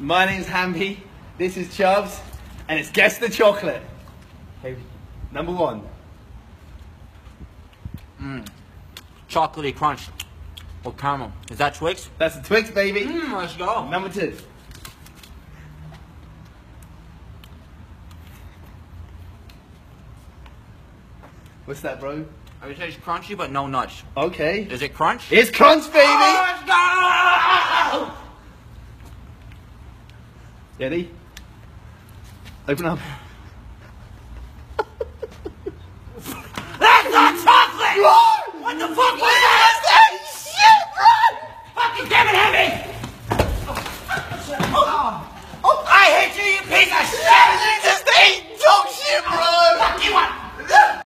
My name's Hamby. This is Chubbs, and it's Guess the Chocolate. Okay, number one. Chocolatey crunch or caramel. Is that Twix? That's the Twix, baby. Let's go. Number two. What's that, bro? I would say it's crunchy, but no nuts. Okay. Is it crunch? It's Crunch, baby! Oh, let's go! Ready? Open up.